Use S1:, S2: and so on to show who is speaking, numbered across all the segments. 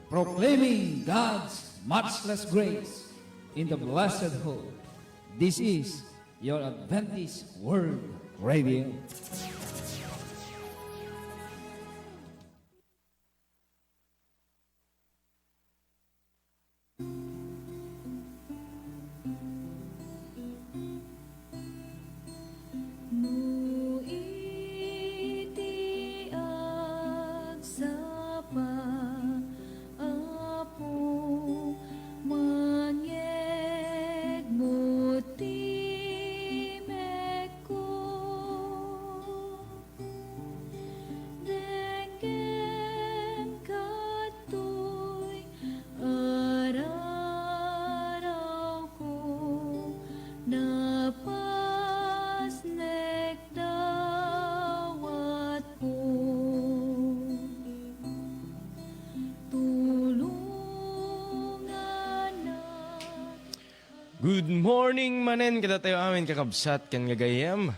S1: proclaiming God's matchless grace in the blessed hope. This is your Adventist World Radio.
S2: Good morning manen kada tayo amin kakabsat kan ngagayam.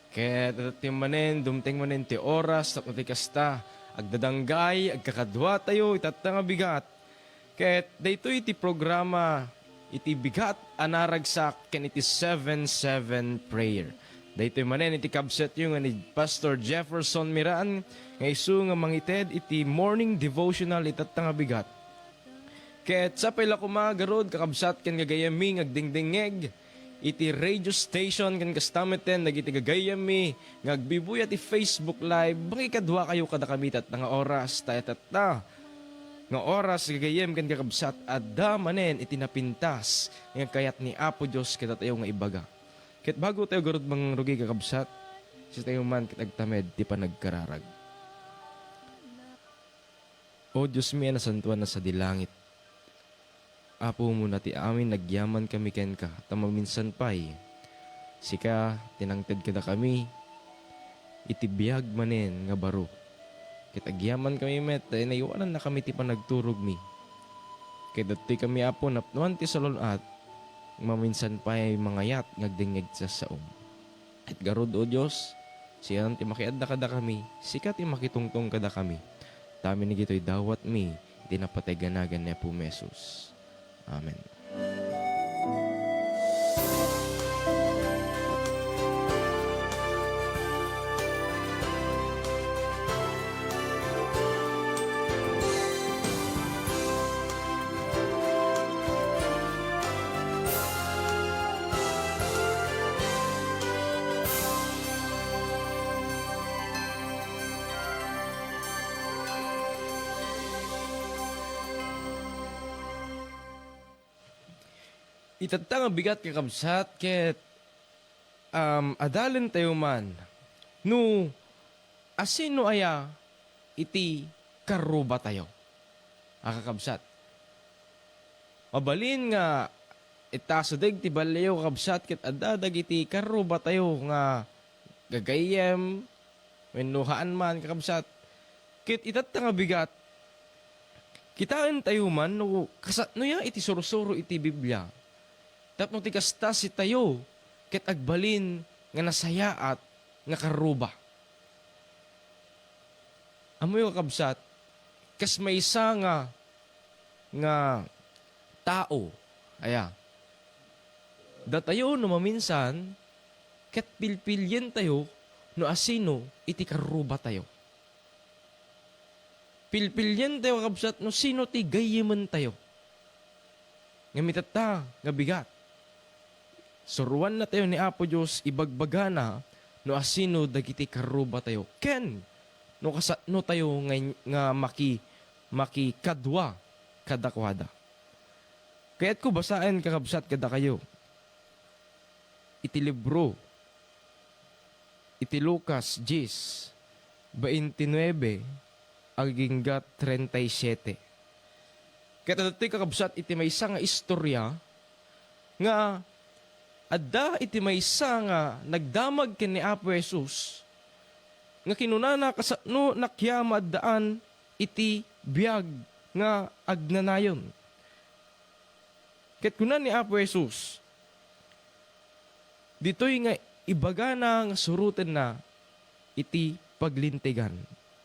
S2: Kaya tayo manen dumteng manen ti oras tapno ti kasta agdadanggay agkakadwa tayo itatanga bigat. Kaya dayto iti programa iti bigat anaragsak ken iti 7-7 prayer. Dayto manen iti kabsat yung ni Pastor Jefferson Miraan nga isu nga mangited iti morning devotional itatanga bigat. Ket sa pala kumagarod kakabsat ken gagayami ngagdingdingeg iti radio station ken kastameten nagiti gagayami ngagbibuyat iti Facebook live baki kadwa kayo kada kami tat nga oras taeta nga oras gagayem ken kakabsat adda manen iti napintas nga kayat ni Apo Dios ket tayo nga ibaga. Ket bago tayo garod mangrugi kakabsat si tayo man ket agtamed ti panagkararag. O Dios mi nasantuan na sa dilangit. Apo mo na ti amin nagyaman kami ken ka tamaminsan pay. Sika tinangted kada kami iti biag manen nga baro. Ket agyaman kami met naiwanan na kami ti panagturog mi. Ket dati kami apo napnuan ti salunat maminsan pay mangayat ngagdingeg sa saom. Et garod o Dios siyan ti makiadda kada kami sika ti makitungtong kada kami. Tami ni gitoy dawat mi tinapatay ganagan ni Apo Jesus. Amen. Itatang ang bigat kakabsat ket adalen tayo man no asino aya iti karuba tayo. Kakabsat. Mabalin nga itasadeg ti balayo kakabsat ket adadag iti karuba tayo nga gagayem wennuhaan man kakabsat. Ket itatang ang bigat kitaan tayo man no kasatno ya iti sursuro iti Biblia. Tapno ti kasta si tayo ket agbalin nga nasayaat nga karuba. Amoy kakabsat kas may isa nga tao aya. Datayo no maminsan ket pilpilyen tayo no asino iti karuba tayo. Pilpilyen tayo kakabsat no sino ti gayemen tayo. Nga mitata nga bigat. Suruan na tayo ni Apo Diyos, ibagbaga na, no asino dagiti karuba tayo. Ken, no kasatno tayo nga makikadwa kadakwada. Kaya't ko basahin kakabsat kada kayo. Iti libro, iti Lucas 10:29, aginggat 37. Kaya dati kakabsat iti may isa nga istorya nga adda iti maysa nga nagdamag ken ni Apo Jesus nga kinunana kasano nakyama addaan iti biag nga agnanayon. Ket kunan ni Apo Jesus ditoy nga ibaga na nga suruten na iti paglintigan.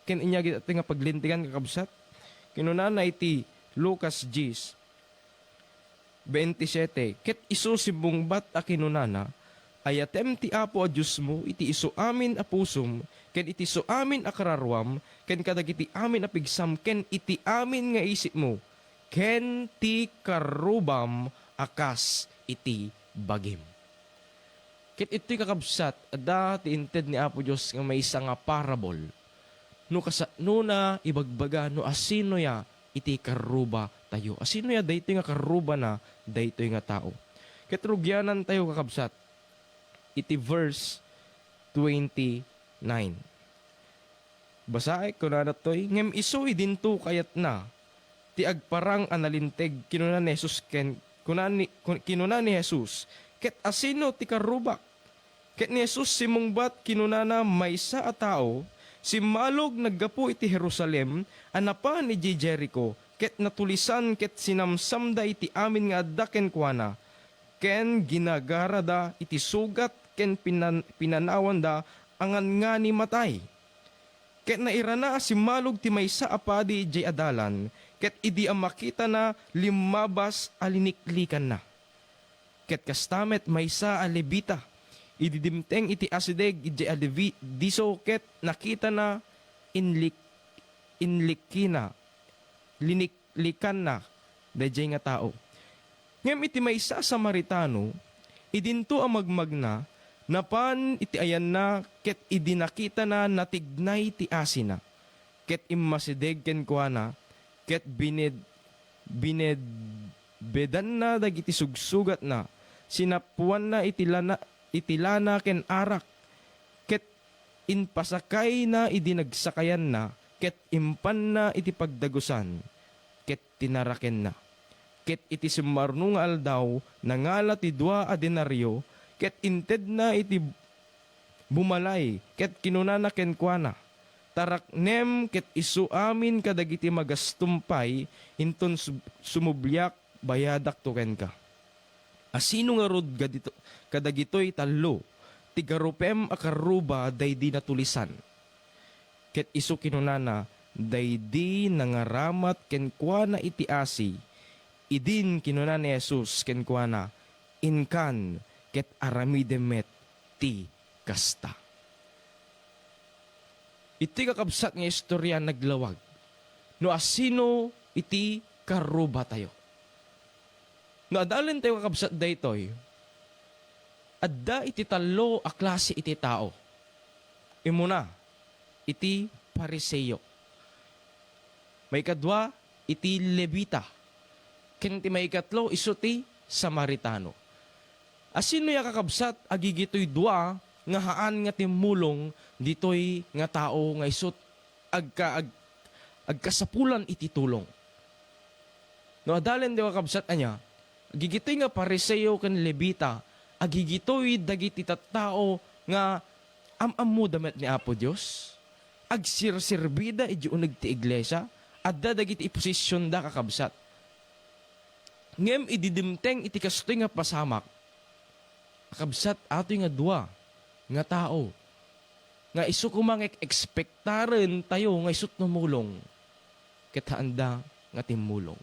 S2: Ken inya gid nga paglintigan kakabsat. Kinunana iti Lucas 10:27, ket isu si bungbat a kinunana, ayatem ti Apo a Diyos mo, iti isu amin a pusom, ken iti isu amin a kararwam, ken kadagiti amin a pigsam, ken iti amin nga isip mo, ken ti karubam akas iti bagim. Ket ito'y kakabsat, ada ti inted ni Apo Diyos nga may isa nga parable. No na ibagbaga, no asino ya iti karuba tayo. Asino ya daytoy nga karuba na daytoy nga tao. Ket rugyanan tayo kakabsat. Iti verse 29. Basae ko na natoy, ngem isoy dinto kayat na, ti agparang analinteg kinuna ni Jesus kinuna ni Jesus, ket asino ti karubak? Ket ni Jesus simungbat kinunana maysa a tao, si malog naggapo iti Jerusalem, anapa ni Jericho, ket natulisan ket sinamsamda iti amin nga adda ken kuana, ken ginagarada iti sugat ken pinanawan da angan nga ni matay. Ket nairana si malog ti maysa a padi ijay adalan, ket idi ang makita na limabas aliniklikan na. Ket kastamet maysa a levita, ididimteng iti asideg iti diso ket nakita na liniklikan na dayjay nga tao. Ngem iti maysa a Samaritano, idinto ang magmagna, napan iti ayan na ket idinakita na natignay ti asina. Ket immasideg ken kuana, ket bedan na dagiti sugsugat na, sinapuan na itilana ken arak, ket inpasakay na idinagsakayan na, ket impan na iti pagdagusan, ket tinaraken na. Ket iti sumarno nga aldaw, nangala ti 2 a denaryo, ket inted na iti bumalay, ket kinunana ken kuana, taraknem ket isu amin kadagiti magastumpay, inton sumublyak bayadak token ka. Asino nga rod kadagitoy talo, tigarupem a karuba daydi natulisan. Ket isu kinunana, daydi nangaramat ken kuana iti asi, idin kinuna ni Jesus ken kuana, inkan ket aramidemet ti kasta. Iti kakabsat nga istorya naglawag, no asino iti karuba tayo. No adalin tayo kakabsat daytoy, adda iti talo a klase iti tao. Imuna, iti Pariseo. May kadwa, iti Levita. Ken ti may katlo, isu ti Samaritano. Asino ya kakabsat, agigitoy dua, nga haan nga timulong, ditoy nga tao nga isut, agkasapulan iti tulong. No adalin tayo kakabsat anya, agigitoy nga Pariseo ken Levita, agigitoy dagiti tattao nga amamu damet ni Apo Dios, agsirsirbida iti uneg ti iglesia, adda dagiti posisyon da kakabsat. Ngem ididimteng iti kastoy nga pasamak, kakabsat ato nga dua nga tao, nga isu kumang ekspektaren tayo nga isut namulong, ket haanda nga timulong.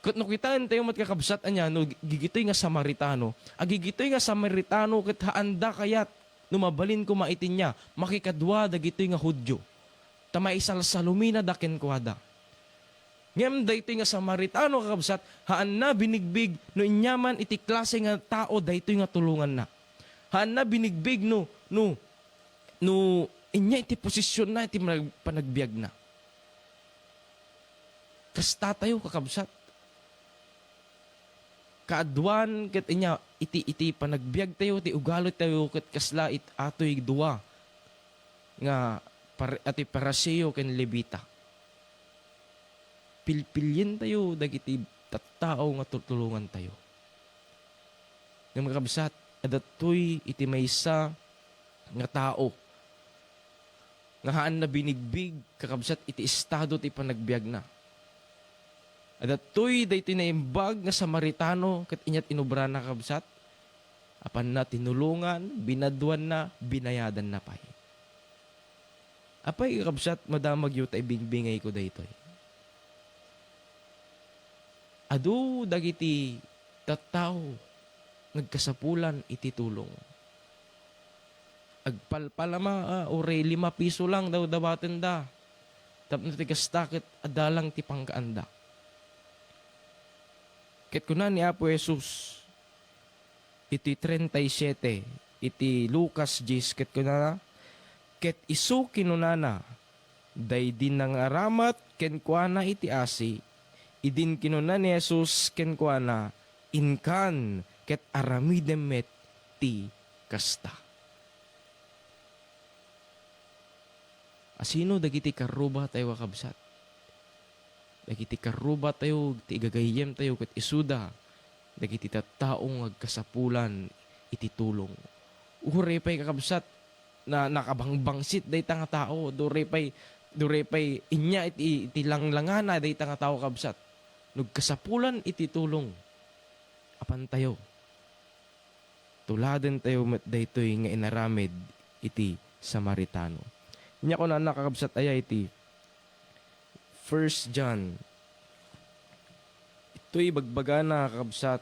S2: Ket no kitaan tayo matkakabsat anya, no gigitoy nga Samaritano, agigitoy nga Samaritano ket haanda kayat numabalin ko maitin niya, makikadwa dagitoy nga Hudyo. Tamay isalsalumina da ken kuada. Ngem daytoy nga Samaritano kakabsat, haan na binigbig no inyaman iti klase nga tao daytoy nga tulungan na. Haan na binigbig no inya iti posisyon na iti panagbiag na. Kasta tayo kakabsat. Kaadwan ket inya iti panagbiag tayo, iti ugalot tayo ket kasla atoy duwa nga ati Pariseo ken Levita. Pilpilyin tayo dagiti tattao nga tutulungan tayo. Nga makabsat, adatoy iti maysa nga tao nga haan na binigbig kakabsat iti estado ti panagbiag na. Adatoy daytoy na imbag nga Samaritano ket inyat inubra na kakabsat, apan na tinulungan, binadwan na, binayadan na pay. Apay kakabsat madamag yu ta ibingbingay ko daytoy. adu dagiti tattao nagkasapulan iti tulong. Agpalpalama ore 5 piso lang daw dawaten da. Tapno ti kastakit adalang ti pangkaanda. Ket kunan ni Apo Jesus iti 37 iti Lucas 10 ket kunana ket isu kinunana day din nang aramat ken kuana iti asi idin kinuna ni Jesus ken kuana inkan ket aramidem met ti kasta. Asino dagiti karuba tayo kakabsat? Dagiti karuba tayo, ti igagayem tayo, ket isuda, dagiti tattaong agkasapulan, iti tulong. Ure pa'y kakabsat, na nakabangbangsit day tanga tao, dure pa'y inya iti langlangana day tanga tao kabsat. Nagkasapulan iti tulong. Apan tayo. Tuladen tayo met daytoy nga inaramid iti Samaritano. Inya ko na nakakabsat aya iti 1 John. Ito'y bagbaga na kakabsat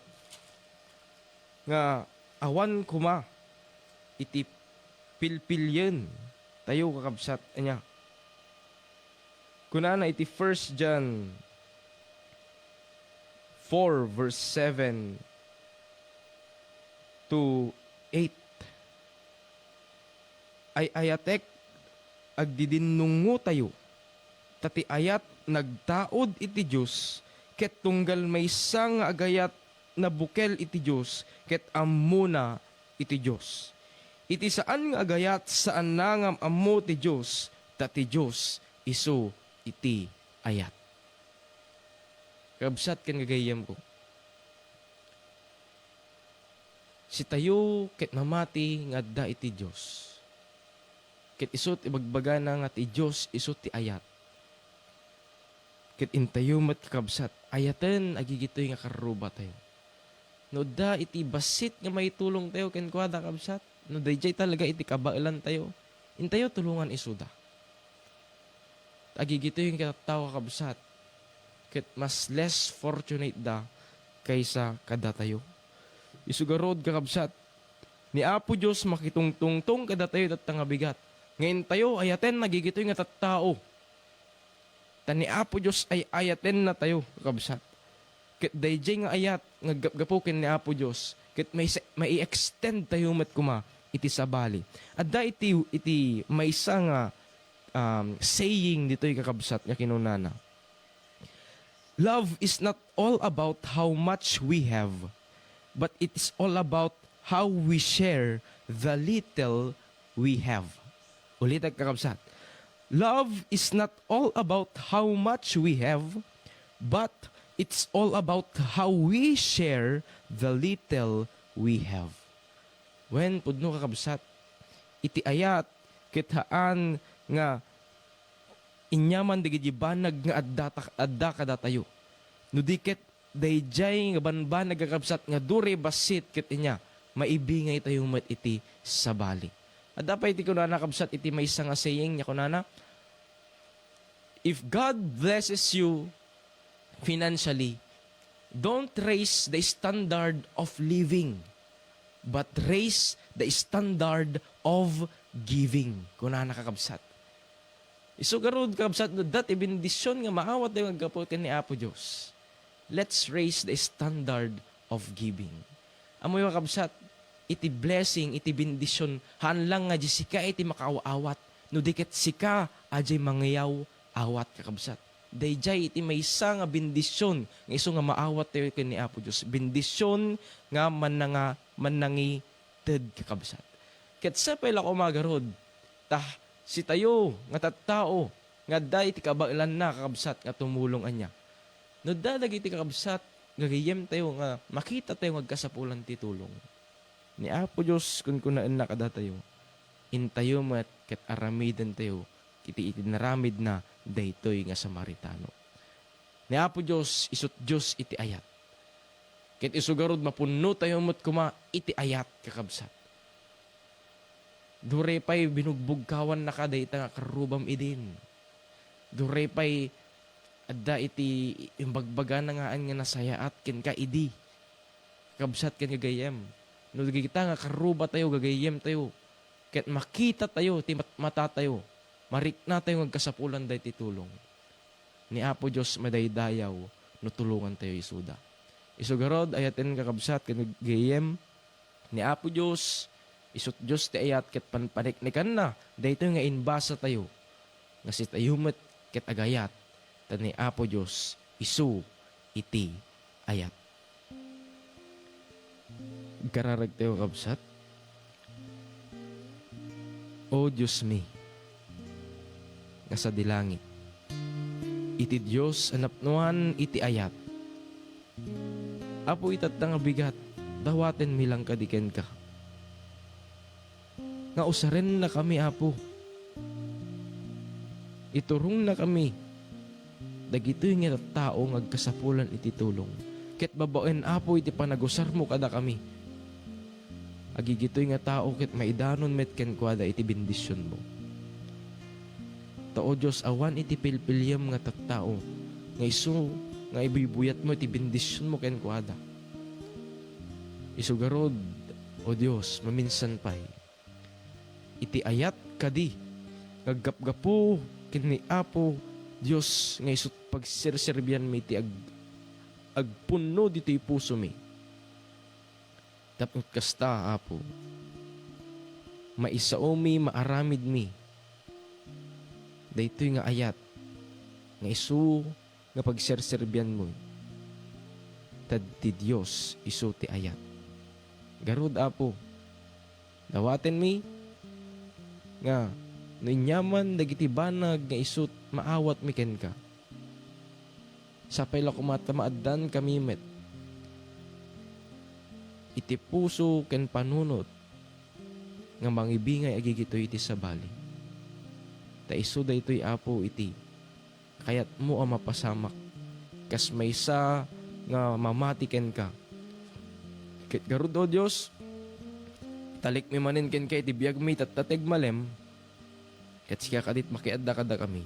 S2: nga awan kuma iti pilpilyen tayo kakabsat anya. Kunana iti 1 John 4 verse 7 to 8. Ay ayatek agdidinungo tayo. Tati ayat nagtaod iti Diyos ket tunggal maysa nga agayat na bukel iti Diyos ket ammuna iti Diyos. Iti saan nga agayat saan nangam ammo ti Diyos tati Diyos isu iti ayat. Kabsat ken gagayem ko. Si tayo ket mamati nga adda iti Diyos. Ket isut ibagbaga na nga ti Diyos isut ti ayat. Ket intayo met kabsat ayaten agigitoy nga karuba tayo. No da iti basit nga may tulong tayo ken kuada kabsat. No dayjay talaga iti kabailan tayo. Intayo tulungan isuda. Agigitoy nga tawo kabsat. Ket mas less fortunate da kaysa kada tayo. Isugarod kakabsat. Ni Apo Diyos makitungtungtong kada tayo tatanga bigat. Ngayon tayo ayaten nagigitoy nga tattao. Tani Apo Diyos ay ayaten na tayo kakabsat. Ket dayjay nga ayat nga gapgapukin ni Apo Diyos. Ket may extend tayo met kuma iti sabali. Adda iti maysa nga saying dito'y kakabsat nga kinunana. Love is not all about how much we have, but it is all about how we share the little we have. Ulit ang kakabsat. Love is not all about how much we have, but it's all about how we share the little we have. When pudno kakabsat, iti ayat kithaan nga inyaman digiti banag nga adda kada tayo. No diket dayjay nga banbanag kakabsat nga dure basit ket inya maibingay tayo met iti sabali. Adda pa iti kunana kabsat iti maysa nga saying nya kunana, if God blesses you financially, don't raise the standard of living, but raise the standard of giving. Kunana kakabsat. Isugarod kakabsat no dat ibindisyon nga maawat tayo aggaputin ni Apo Diyos. Let's raise the standard of giving. Amoy kakabsat, iti blessing, iti bendisyon, hanlang nga di sika iti makaawat. No diket sika, ajay mangayaw, awat kakabsat. Dayjay iti maysa nga bendisyon, nga iso nga maawat tayo ken ni Apo Dios. Bendisyon nga manangi ted kakabsat. Ket sapay la ko magarod, si tayo nga tattao, nga day iti kabailan na kakabsat nga tumulong anya. No dadag iti kakabsat, gagayem tayo nga makita tayo agkasapulan ti tulong. Ni Apo Diyos kun kunaan na kada tayo, intayo mat ket aramiden tayo, kiti itinaramid na daytoy nga Samaritano. Ni Apo Diyos, isut Diyos iti ayat. Ket isugarod mapunno tayo mat kuma iti ayat kakabsat. Dure pa'y binugbugkawan na kada ita nga karubam idin. Dure pa'y adda iti imbagbaga na ngaan nga nasayaat ken ka idi. Kabsat ken gagayem. No kita nga karuba tayo gagayem tayo. Ket makita tayo ti mata tayo. Marikna tayo ngagkasapulan day ti tulong. Ni Apo Dios madaydayaw no tulungan tayo isuda. Isugarod ayaten kakabsat ken gagayem ni Apo Dios isut Dios ti ayat ket panpaniknikan na daytoy nga inbasa tayo. Nga si tayo met ket agayat tan ni Apo Dios isu iti ayat. Kararag tayo kabsat. O Diyos mi, nga sa dilangit, iti Diyos anapnuan iti ayat. Apo itat nga bigat, dawaten mi lang kadiken ka. Nga usaren na kami, Apo. Iturong na kami. Dagitoy nga tao ngagkasapulan iti tulong. Ket babaen, Apo, iti panagusar mo kada kami. Agigitoy nga tao ket maidanon met ken kuada iti bendisyon mo. Tao Dios awan iti pilpilyam nga tattao nga isu nga ibibuyat mo iti bendisyon mo ken kuada. Isugarod o Dios maminsan pay. Iti ayat kadi gaggapgapo ken ni Apo Dios nga isut pagserserbian mi iti agpunno ditoy puso mi. Tapos kasta, Apo, maisao mi, maaramid mi. Daytoy nga ayat, nga isu, nga pagserserbian mo. Tad ti Diyos, isu ti ayat. Garud, Apo, dawaten mi, nga, no inyaman, dagiti banag, nga isut, maawat mi ken ka. Sapay la kumatamaaddan kami met. Iti puso ken panunot nga mangibingay agigitoy iti sabali. Ta isu daytoy Apo iti kayat mo ang mapasamak kas maysa nga mamati ken ka. Ket garud o Dios talik mi manen ken kay iti biag mi tattateg malem ket siya kadit makiadda kada kami.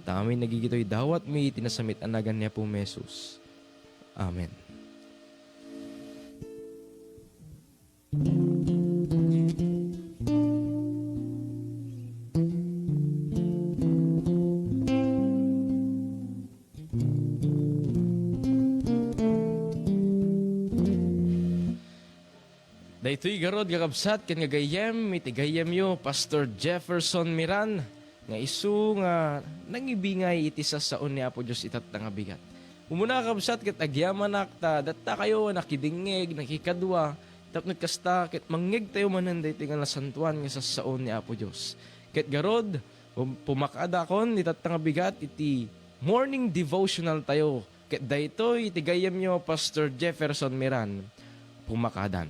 S2: Ta amin nagigitoy dawat mi tinasamit anagan niya po Mesus. Amen. Daytoy garod kakabsat ken nga gayem iti gayem yo Pastor Jefferson Miran nga isu nga nangibingay iti sasaon ni Apo Dios itat nga bigat. Umuna kakabsat ket agyaman nakta datta kayo nakidingeg nakikadwa tapno kasta ket mangngeg tayo manen daytoy nga nasantuan nga sasaon ni Apo Dios. Ket garod pumakada kon itat nga bigat iti morning devotional tayo ket daytoy iti gayem yo Pastor Jefferson Miran pumakadan.